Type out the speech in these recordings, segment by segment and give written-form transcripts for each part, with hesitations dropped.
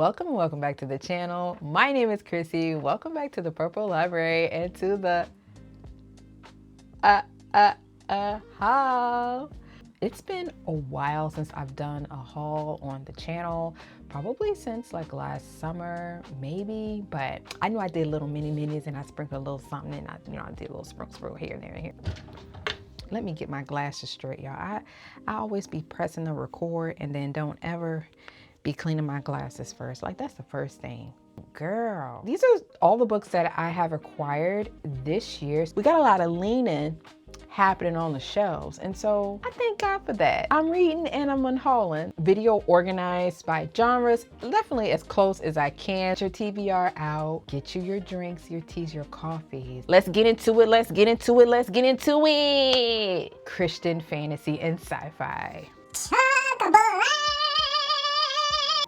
welcome back to the channel. My name is Chrissy. Welcome back to the Purple Library and to the haul. It's been a while since I've done a haul on the channel, probably since like last summer, maybe, but I know I did little minis and I sprinkled a little something and I did a little sprinkle here and there and here. Let me get my glasses straight, y'all. I always be pressing the record and then don't ever be cleaning my glasses first. Like, that's the first thing. Girl, these are all the books that I have acquired this year. We got a lot of leaning happening on the shelves, and so I thank God for that. I'm reading and I'm unhauling. Video organized by genres, definitely as close as I can. Get your TBR out, get you your drinks, your teas, your coffees. Let's get into it, let's get into it, let's get into it. Christian fantasy and sci-fi.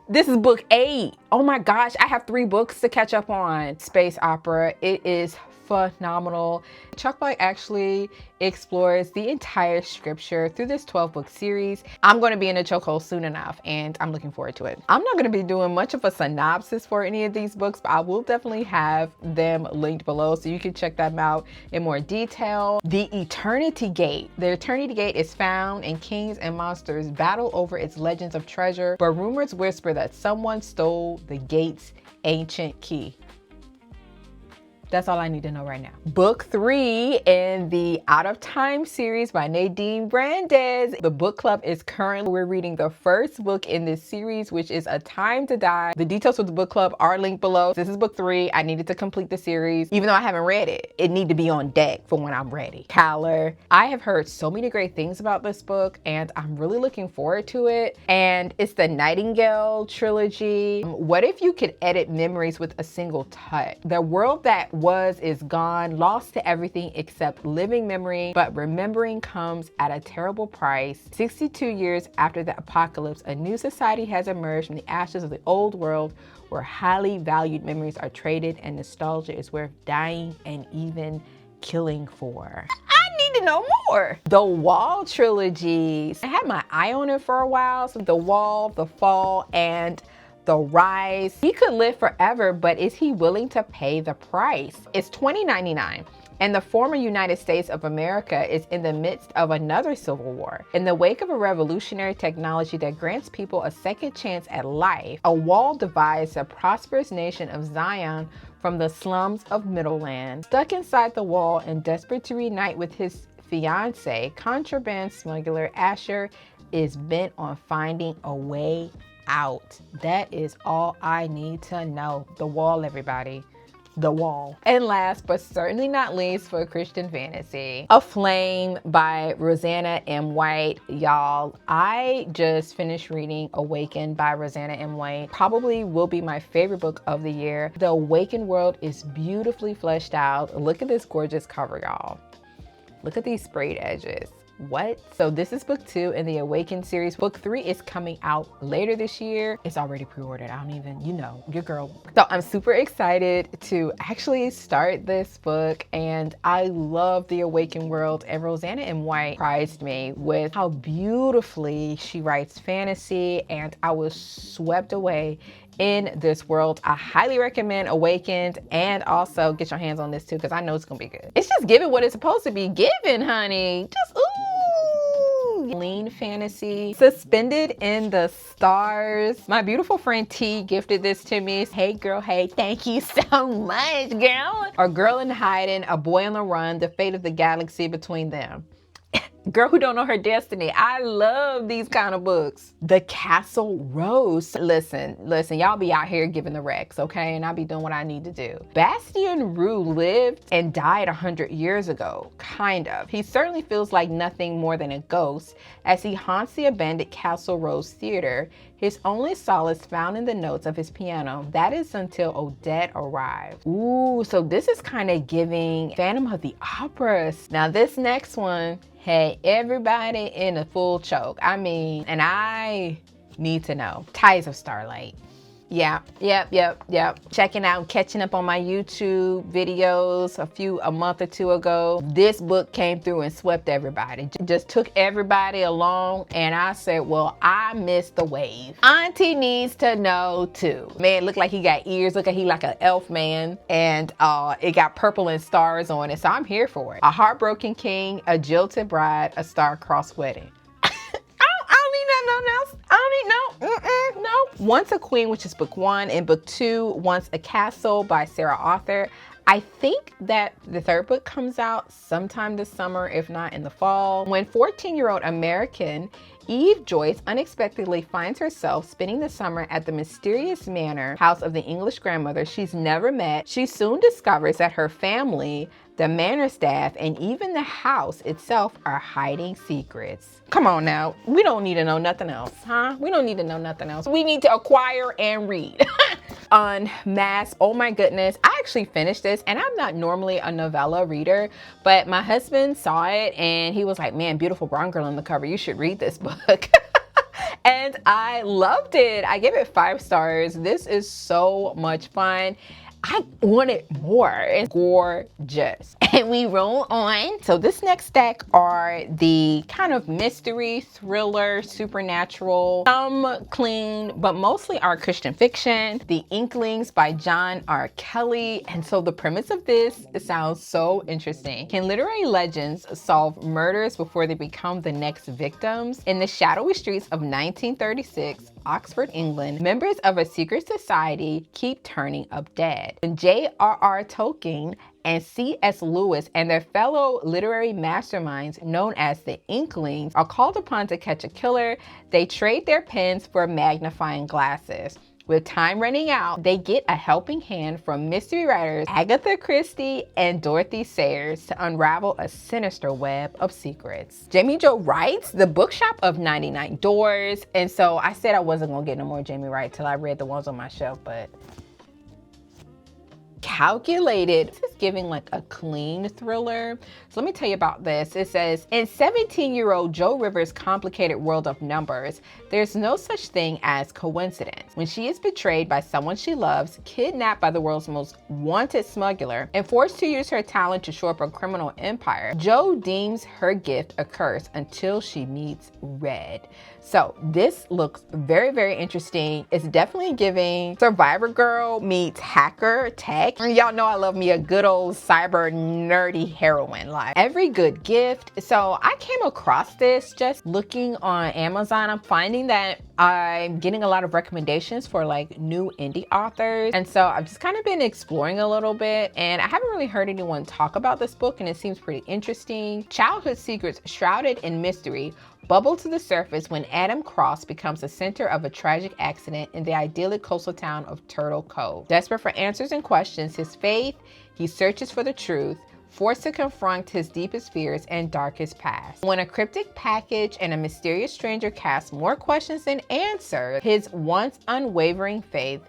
This is book 8. Oh my gosh, I have 3 books to catch up on. Space opera, it is phenomenal. Chuck Black actually explores the entire scripture through this 12-book series. I'm going to be in a chokehold soon enough, and I'm looking forward to it. I'm not going to be doing much of a synopsis for any of these books, but I will definitely have them linked below so you can check them out in more detail. The Eternity Gate. The Eternity Gate is found, and kings and monsters battle over its legends of treasure, but rumors whisper that someone stole the gate's ancient key. That's all I need to know right now. Book 3 in the Out of Time series by Nadine Brandes. The book club is currently, we're reading the first book in this series, which is A Time to Die. The details for the book club are linked below. This is book 3. I needed to complete the series. Even though I haven't read it, it needs to be on deck for when I'm ready. Caller. I have heard so many great things about this book, and I'm really looking forward to it. And it's the Nightingale trilogy. What if you could edit memories with a single touch? The world that is gone, lost to everything except living memory, but remembering comes at a terrible price. 62 years after the apocalypse, a new society has emerged from the ashes of the old world where highly valued memories are traded and nostalgia is worth dying and even killing for. I need to know more. The Wall trilogy. I had my eye on it for a while. So The Wall, The Fall, and The Rise. He could live forever, but is he willing to pay the price? It's $20.99, and the former United States of America is in the midst of another civil war. In the wake of a revolutionary technology that grants people a second chance at life, a wall divides the prosperous nation of Zion from the slums of Middleland. Stuck inside the wall and desperate to reunite with his fiancée, contraband smuggler Asher is bent on finding a way out. That is all I need to know. The Wall, everybody. The Wall. And last but certainly not least for Christian fantasy, Aflame by Rosanna M. White. Y'all, I just finished reading Awakened by Rosanna M. White. Probably will be my favorite book of the year. The Awakened world is beautifully fleshed out. Look at this gorgeous cover, y'all. Look at these sprayed edges. What? So this is book 2 in the Awakened series. Book 3 is coming out later this year. It's already pre-ordered. I don't even, your girl. So I'm super excited to actually start this book, and I love the Awakened world, and Rosanna M. White surprised me with how beautifully she writes fantasy, and I was swept away in this world. I highly recommend Awakened, and also get your hands on this too, because I know it's gonna be good. It's just giving what it's supposed to be given, honey. Just ooh. Lean fantasy, Suspended in the Stars. My beautiful friend T gifted this to me. Hey girl, hey, thank you so much, girl. A girl in hiding, a boy on the run, the fate of the galaxy between them. Girl who don't know her destiny. I love these kind of books. The Castle Rose. Listen, y'all be out here giving the Rex, okay? And I be doing what I need to do. Bastien Roux lived and died 100 years ago, kind of. He certainly feels like nothing more than a ghost as he haunts the abandoned Castle Rose Theater, his only solace found in the notes of his piano. That is until Odette arrives. Ooh, so this is kind of giving Phantom of the Opera. Now this next one, hey, everybody in a full choke. I mean, and I need to know. Ties of Starlight. Yep. Checking out, catching up on my YouTube videos a month or two ago. This book came through and swept everybody. Just took everybody along, and I said, well, I missed the wave. Auntie needs to know too. Man, looked like he got ears. Look like he like an elf man, and it got purple and stars on it, so I'm here for it. A heartbroken king, a jilted bride, a star-crossed wedding. No. Once a Queen, which is book 1, and book 2, Once a Castle by Sarah Author. I think that the third book comes out sometime this summer, if not in the fall. When 14-year-old American Eve Joyce unexpectedly finds herself spending the summer at the mysterious manor house of the English grandmother she's never met, she soon discovers that her family, the manor staff, and even the house itself are hiding secrets. Come on now, we don't need to know nothing else, huh? We don't need to know nothing else. We need to acquire and read. Unmasked, oh my goodness. I actually finished this, and I'm not normally a novella reader, but my husband saw it and he was like, man, beautiful brown girl on the cover. You should read this book. And I loved it. I gave it 5 stars. This is so much fun. I wanted more. It's gorgeous. And we roll on. So this next stack are the kind of mystery, thriller, supernatural, some clean, but mostly are Christian fiction. The Inklings by John R. Kelly. And so the premise of this sounds so interesting. Can literary legends solve murders before they become the next victims? In the shadowy streets of 1936, Oxford, England, members of a secret society keep turning up dead. When J.R.R. Tolkien and C.S. Lewis and their fellow literary masterminds known as the Inklings are called upon to catch a killer, they trade their pens for magnifying glasses. With time running out, they get a helping hand from mystery writers Agatha Christie and Dorothy Sayers to unravel a sinister web of secrets. Jamie Jo writes The Bookshop of 99 Doors, and so I said I wasn't gonna get no more Jamie Wright till I read the ones on my shelf, but Calculated. This is giving like a clean thriller. So let me tell you about this. It says, in 17-year-old Joe Rivers' complicated world of numbers, there's no such thing as coincidence. When she is betrayed by someone she loves, kidnapped by the world's most wanted smuggler, and forced to use her talent to shore up a criminal empire, Joe deems her gift a curse until she meets Red. So this looks very, very interesting. It's definitely giving Survivor Girl meets hacker tech. And y'all know I love me a good old cyber nerdy heroine. Like every good gift. So I came across this just looking on Amazon. I'm finding that I'm getting a lot of recommendations for like new indie authors. And so I've just kind of been exploring a little bit, and I haven't really heard anyone talk about this book, and it seems pretty interesting. Childhood secrets shrouded in mystery bubble to the surface when Adam Cross becomes the center of a tragic accident in the idyllic coastal town of Turtle Cove. Desperate for answers and questions his faith, he searches for the truth, forced to confront his deepest fears and darkest past. When a cryptic package and a mysterious stranger cast more questions than answers, his once unwavering faith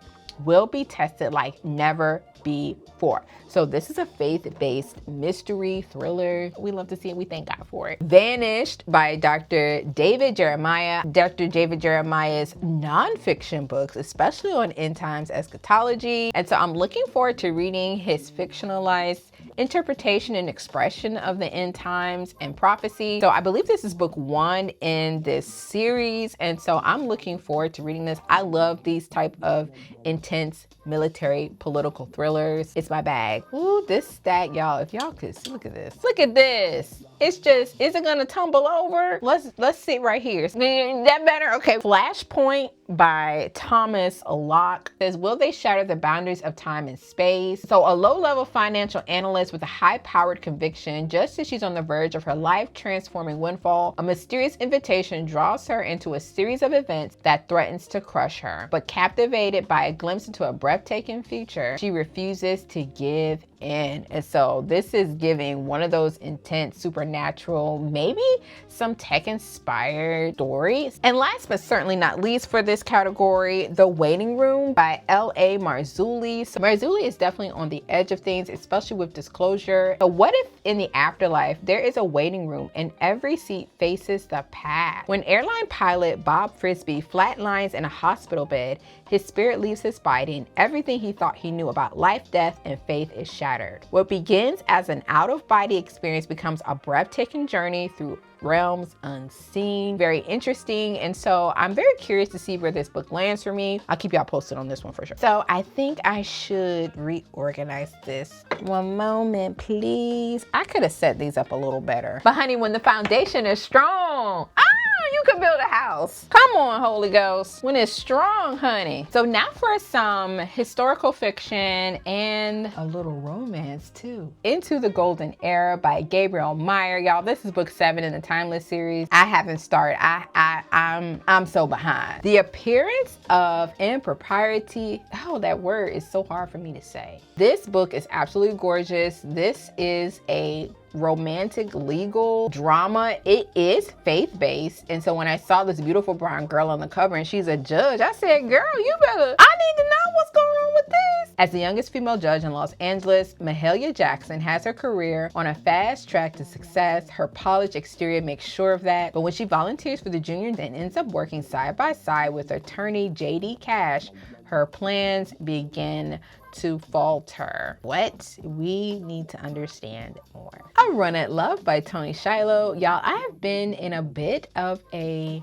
will be tested like never before. So this is a faith-based mystery thriller. We love to see it. We thank God for it. Vanished by Dr. David Jeremiah. Dr. David Jeremiah's nonfiction books, especially on end times eschatology. And so I'm looking forward to reading his fictionalized interpretation and expression of the end times and prophecy. So I believe this is book 1 in this series, and so I'm looking forward to reading this. I love these type of intense military political thrillers. It's my bag. Ooh, this stack, y'all, if y'all could see, look at this. Look at this. It's just, is it gonna tumble over? Let's sit right here. That better? Okay. Flashpoint by Thomas Locke says, will they shatter the boundaries of time and space? So a low-level financial analyst with a high-powered conviction, just as she's on the verge of her life-transforming windfall, a mysterious invitation draws her into a series of events that threatens to crush her. But captivated by a glimpse into a breathtaking future, she refuses to give in. And so this is giving one of those intense supernatural, maybe some tech inspired stories. And last but certainly not least for this category, The Waiting Room by L.A. Marzulli. So Marzulli is definitely on the edge of things, especially with disclosure. So what if in the afterlife there is a waiting room and every seat faces the past? When airline pilot Bob Frisbee flatlines in a hospital bed, his spirit leaves his body and everything he thought he knew about life, death, and faith is shattered. What begins as an out-of-body experience becomes a breathtaking journey through realms unseen. Very interesting. And so I'm very curious to see where this book lands for me. I'll keep y'all posted on this one for sure. So I think I should reorganize this. One moment, please. I could have set these up a little better. But honey, when the foundation is strong, you can build a house. Come on, Holy Ghost. When it's strong, honey. So now for some historical fiction and a little romance too. Into the Golden Era by Gabriel Meyer. Y'all, this is book 7 in the Timeless series. I haven't started. I'm so behind. The appearance of impropriety. Oh, that word is so hard for me to say. This book is absolutely gorgeous. This is a romantic legal drama. It is faith-based. And so when I saw this beautiful brown girl on the cover and she's a judge, I said, girl, I need to know what's going on with this. As the youngest female judge in Los Angeles, Mahalia Jackson has her career on a fast track to success. Her polished exterior makes sure of that. But when she volunteers for the junior and ends up working side by side with attorney J.D. Cash, her plans begin to falter. What? We need to understand more. A Run at Love by Toni Shiloh. Y'all, I have been in a bit of a,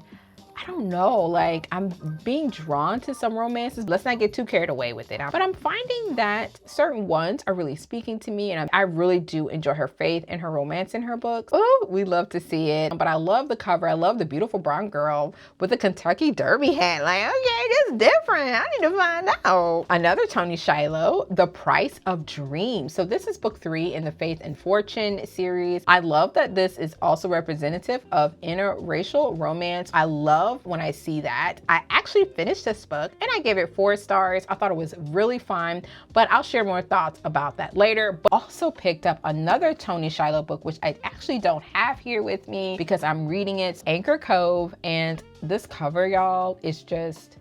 I don't know, like I'm being drawn to some romances. Let's not get too carried away with it. But I'm finding that certain ones are really speaking to me, and I really do enjoy her faith and her romance in her books. Oh, we love to see it. But I love the cover. I love the beautiful brown girl with the Kentucky Derby hat. Like, okay, this is different. I need to find out. Another Toni Shiloh, The Price of Dreams. So this is book 3 in the Faith and Fortune series. I love that this is also representative of interracial romance. I love when I see that. I actually finished this book and I gave it 4 stars. I thought it was really fun, but I'll share more thoughts about that later. But also picked up another Toni Shiloh book, which I actually don't have here with me because I'm reading it. It's Anchor Cove, and this cover, y'all, is just,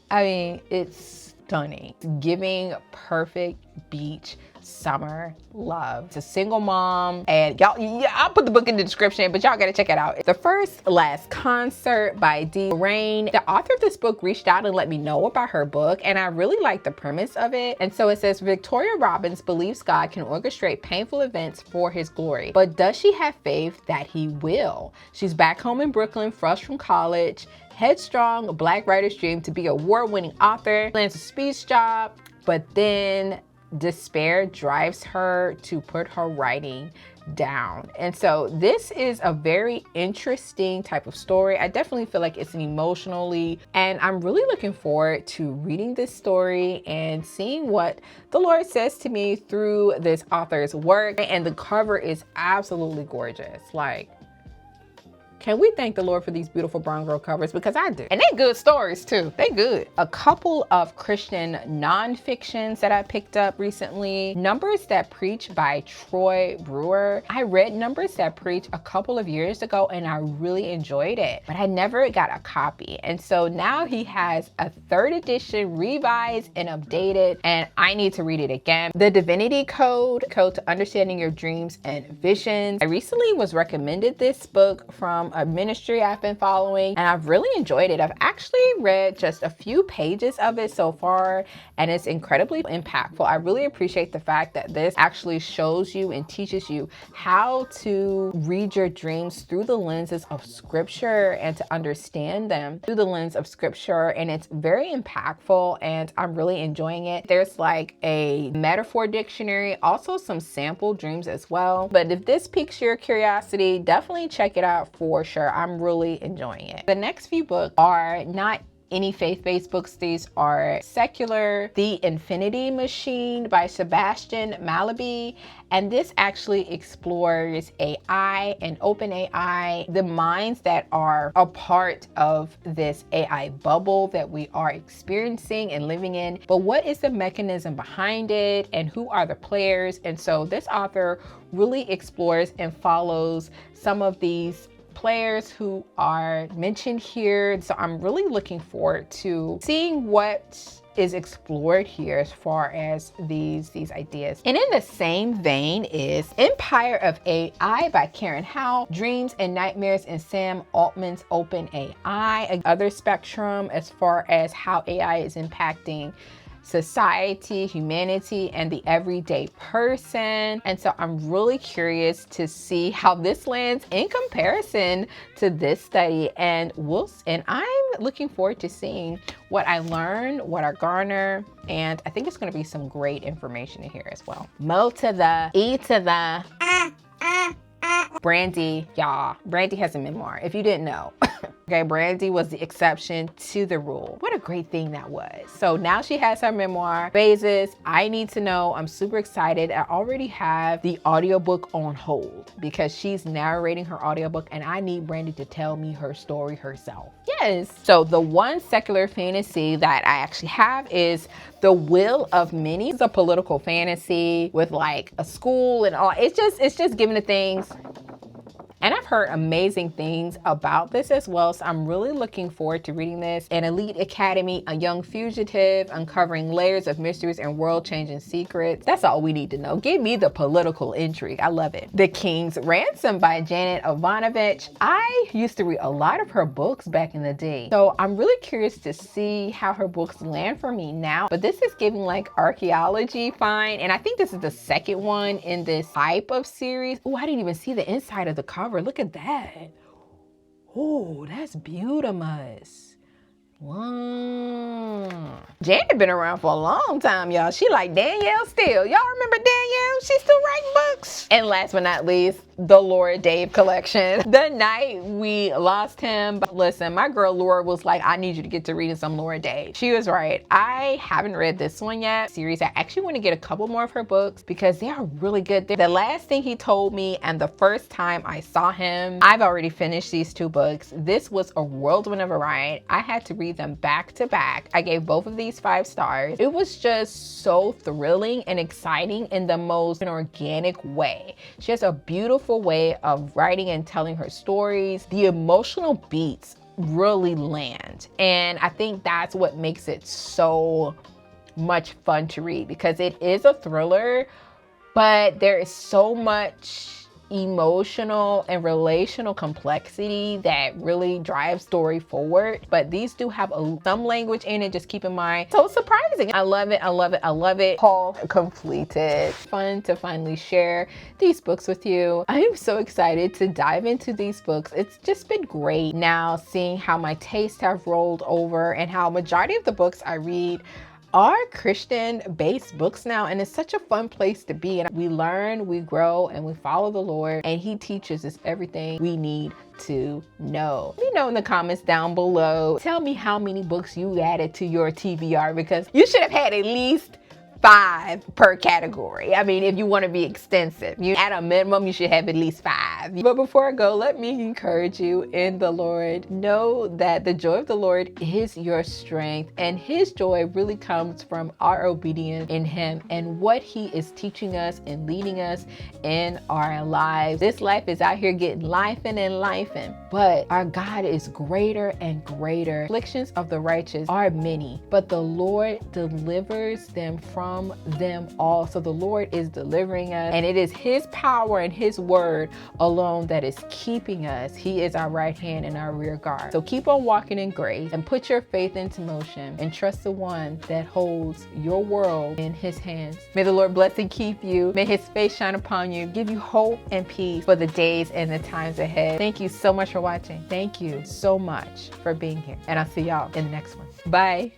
I mean, it's stunning. It's giving perfect beach summer love. It's a single mom, and y'all, yeah, I'll put the book in the description, but y'all gotta check it out. The First Last Concert by Dee Rain. The author of this book reached out and let me know about her book, and I really like the premise of it. And so it says, Victoria Robbins believes God can orchestrate painful events for his glory, but does she have faith that he will? She's back home in Brooklyn, fresh from college, headstrong, Black writer's dream to be an award-winning author, lands a speech job, but then despair drives her to put her writing down. And so this is a very interesting type of story. I definitely feel like it's an emotionally, and I'm really looking forward to reading this story and seeing what the Lord says to me through this author's work. And the cover is absolutely gorgeous. Like, can we thank the Lord for these beautiful brown girl covers? Because I do. And they good stories too. They good. A couple of Christian non-fictions that I picked up recently. Numbers That Preach by Troy Brewer. I read Numbers That Preach a couple of years ago and I really enjoyed it, but I never got a copy. And so now he has a 3rd edition revised and updated, and I need to read it again. The Divinity Code to Understanding Your Dreams and Visions. I recently was recommended this book from a ministry I've been following, and I've really enjoyed it. I've actually read just a few pages of it so far, and it's incredibly impactful. I really appreciate the fact that this actually shows you and teaches you how to read your dreams through the lenses of scripture and to understand them through the lens of scripture, and it's very impactful, and I'm really enjoying it. There's like a metaphor dictionary, also some sample dreams as well. But if this piques your curiosity, definitely check it out for sure. I'm really enjoying it. The next few books are not any faith-based books. These are secular. The Infinity Machine by Sebastian Mallaby. And this actually explores AI and open AI, the minds that are a part of this AI bubble that we are experiencing and living in. But what is the mechanism behind it and who are the players? And so this author really explores and follows some of these players who are mentioned here. So I'm really looking forward to seeing what is explored here as far as these ideas. And in the same vein is Empire of AI by Karen Howe, Dreams and Nightmares in Sam Altman's Open AI, another spectrum as far as how AI is impacting society, humanity, and the everyday person. And so I'm really curious to see how this lands in comparison to this study, and I'm looking forward to seeing what I learn, what I garner, and I think it's going to be some great information in here as well. Mo to the E to the Brandy, y'all. Brandy has a memoir, if you didn't know. Okay, Brandy was the exception to the rule. What a great thing that was. So now she has her memoir, Phases. I Need to Know. I'm super excited. I already have the audiobook on hold because she's narrating her audiobook and I need Brandy to tell me her story herself. Yes. So the one secular fantasy that I actually have is The Will of Many. It's a political fantasy with like a school and all. It's just giving the things. And I've heard amazing things about this as well, so I'm really looking forward to reading this. An elite academy, a young fugitive, uncovering layers of mysteries and world-changing secrets. That's all we need to know. Give me the political intrigue. I love it. The King's Ransom by Janet Ovanovich. I used to read a lot of her books back in the day, so I'm really curious to see how her books land for me now. But this is giving like archaeology fine, and I think this is the second one in this type of series. Oh, I didn't even see the inside of the cover. Look at that. Oh, that's beautiful. Wow. Janet been around for a long time, y'all. She like Danielle still. Y'all remember Danielle? She's still writing books. And last but not least, the Laura Dave collection. The Night We Lost Him. But listen, my girl Laura was like, I need you to get to reading some Laura Dave. She was right. I haven't read this one yet. Series. I actually want to get a couple more of her books because they are really good. The last thing he told me and the first time I saw him, I've already finished these two books. This was a whirlwind of a ride. I had to read them back to back. I gave both of these 5 stars. It was just so thrilling and exciting in the most organic way. She has a beautiful way of writing and telling her stories. The emotional beats really land. And I think that's what makes it so much fun to read because it is a thriller, but there is so much emotional and relational complexity that really drives story forward. But these do have some language in it, just keep in mind. So surprising. I love it. I love it. I love it. Haul completed. Fun to finally share these books with you. I am so excited to dive into these books. It's just been great now seeing how my tastes have rolled over and how majority of the books I read are Christian-based books now, and it's such a fun place to be. And we learn, we grow, and we follow the Lord, and He teaches us everything we need to know. Let me know in the comments down below. Tell me how many books you added to your TBR because you should have had at least 5 per category. I mean, if you want to be extensive, at a minimum, you should have at least 5. But before I go, let me encourage you in the Lord. Know that the joy of the Lord is your strength, and His joy really comes from our obedience in Him and what He is teaching us and leading us in our lives. This life is out here getting lifing and lifing, but our God is greater and greater. Afflictions of the righteous are many, but the Lord delivers them from them all. So the Lord is delivering us, and it is His power and His word alone that is keeping us. He is our right hand and our rear guard. So keep on walking in grace and put your faith into motion and trust the one that holds your world in His hands. May the Lord bless and keep you. May His face shine upon you, give you hope and peace for the days and the times ahead. Thank you so much for watching. Thank you so much for being here, and I'll see y'all in the next one. Bye.